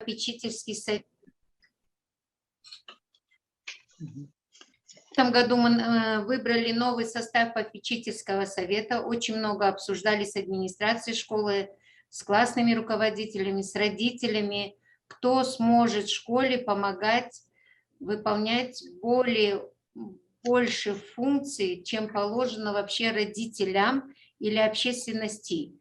попечительский совет. В этом году мы выбрали новый состав попечительского совета. Очень много обсуждали с администрацией школы, с классными руководителями, с родителями, кто сможет школе помогать выполнять больше функций, чем положено вообще родителям или общественности.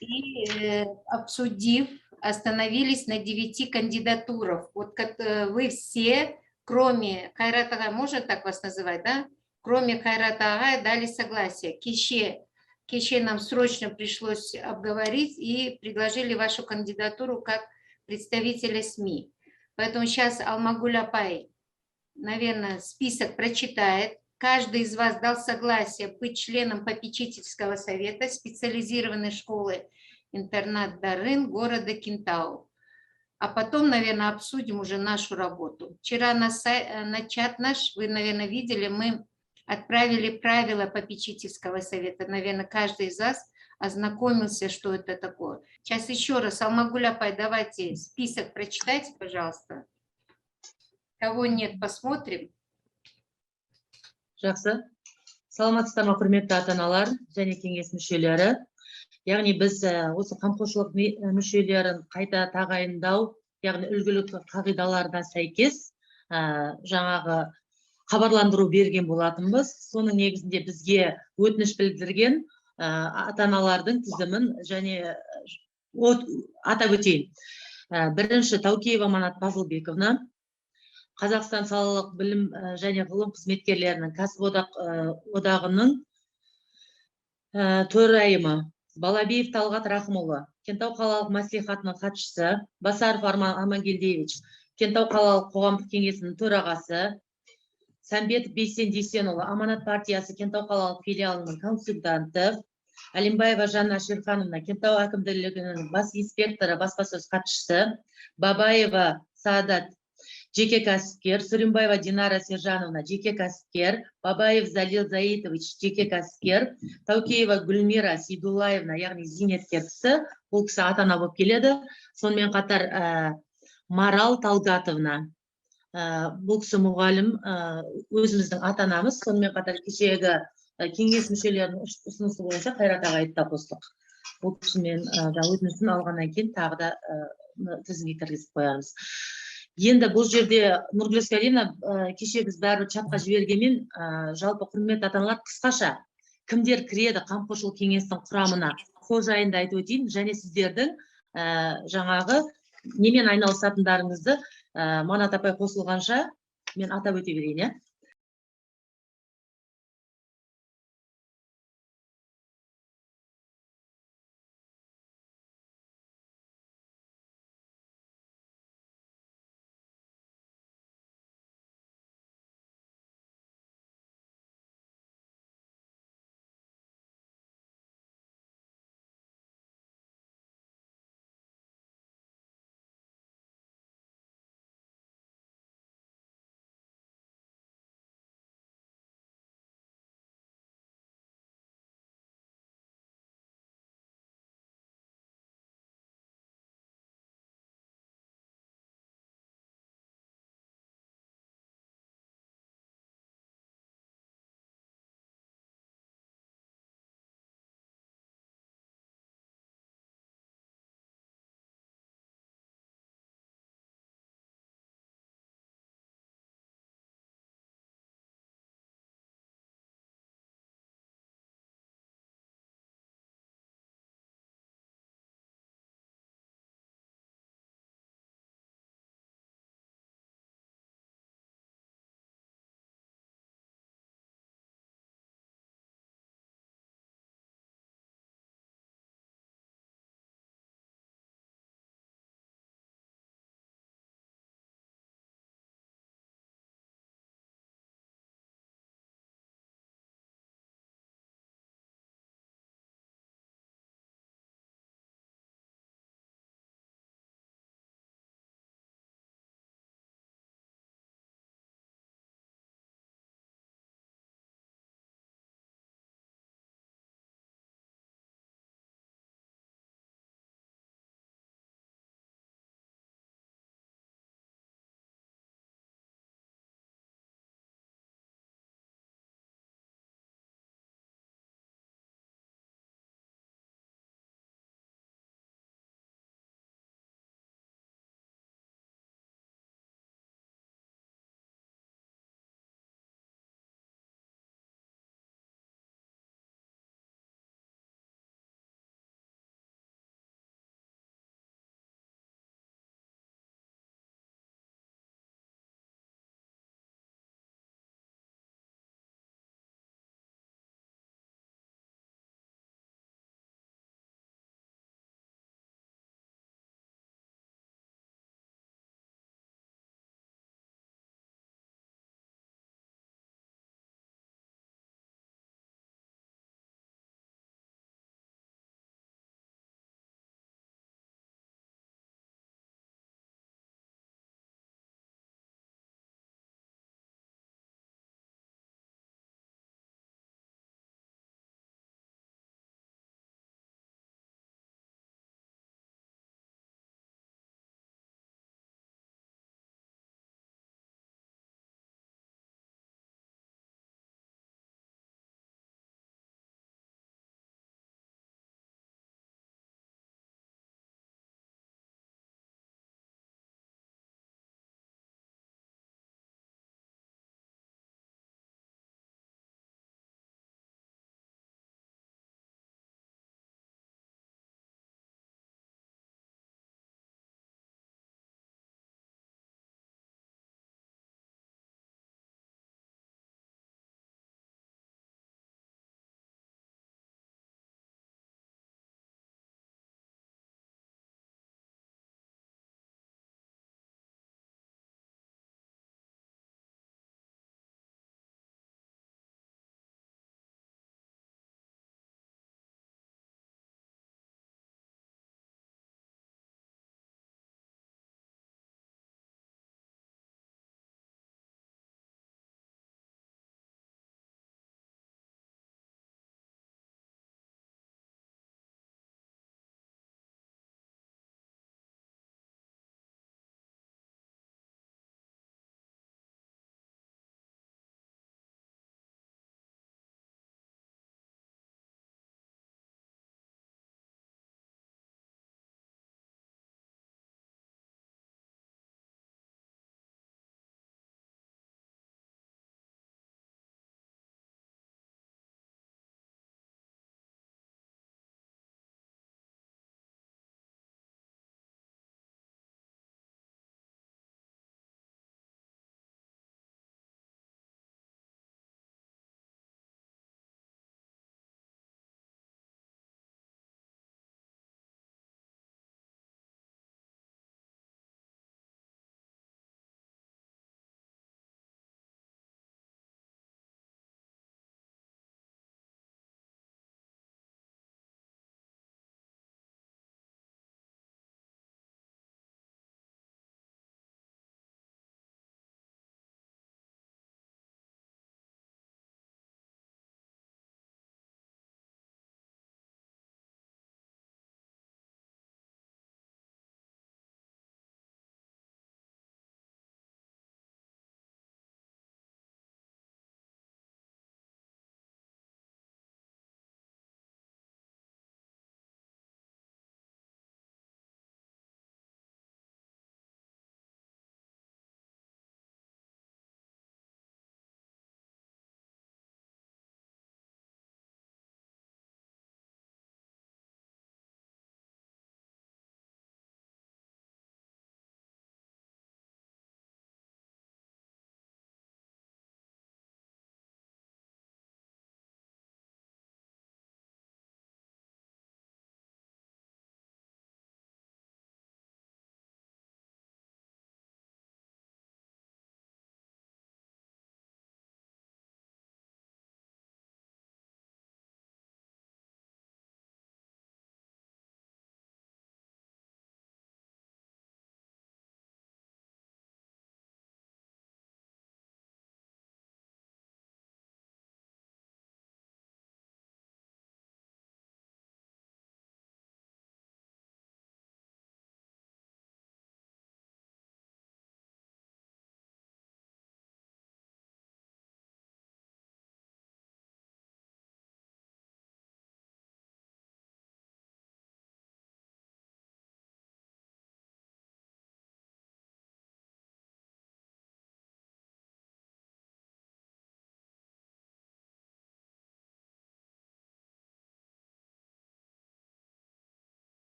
И обсудив, остановились на 9 кандидатурах. Вот как вы все, кроме Кайрата Агай, можно так вас называть, да? Кроме Кайрата Агай дали согласие. Кеше нам срочно пришлось обговорить и предложили вашу кандидатуру как представителя СМИ. Поэтому сейчас Алмагуль Апай, наверное, список прочитает. Каждый из вас дал согласие быть членом попечительского совета специализированной школы-интернат Дарын города Кентау. А потом, наверное, обсудим уже нашу работу. Вчера на чат наш, вы, наверное, видели, мы отправили правила попечительского совета. Наверное, каждый из вас ознакомился, что это такое. Сейчас еще раз, Алмагуль Апай, давайте список прочитайте, пожалуйста. Кого нет, посмотрим. Жақсы. Саламатсыздар ма, құрметті ата-аналар және кеңес мүшелері. Яғни біз осы қамқоршылық мүшелерін қайта тағайындау, яғни үлгілік қағидаларына сәйкес жаңағы хабарландыру берген болатынбыз. Соның негізінде бізге өтініш білдірген ата-аналардың тізімін және атап өтейін. Бірінші Таукеева Манат Пазылбековна, Қазақстан салалық білім және ғылым қызметкерлерінің кәсіподақ одағының төрайымы, Балабиев Талғат Рахымұлы, Кентау қалалық мәслихатының хатшысы, Басаров Арман Амангелдиевич, Кентау қалалық қоғамдық кеңесінің төрағасы, Сәмбетов Бейсен Дүйсенұлы, Аманат партиясы Кентау қалалық филиалының консультанты, Алимбаева Жанна Шерхановна, Кентау әкімдігінің бас инспекторы, баспасөз хатшысы, Бабаева Саадат, жеке кәсіпкер, Сүрінбаева Динара Сержановна, жеке кәсіпкер, Бабаев Залил Заитович, жеке кәсіпкер, Таукеева Гүлмира Сейдуллаевна, яғни зейнеткер кісі, бұл кісі ата-ана болып келеді. Сонымен қатар Марал Талгатовна, бұл кісі мұғалім, өзіміздің ата-анамыз. Сонымен қатар кешегі кеңес мүшелерінің ұсынысы бойынша Қайрат Ағайды да қостық. Бұл кісімен өтінішін алғаннан кейін тағы да тізімге кіргізіп қоямыз. Енді бұл жерде Нұргүл Өскәлиевна, кеше біз бәрі чатқа жібергенмен, жалпы құрметті ата-аналар, қысқаша кімдер кіреді қамқоршылық кеңестің құрамына, сол жайында айтып өтейін, және сіздердің жаңағы немен айналысатындарыңызды Манат апай қосылғанша мен атап өте берейін.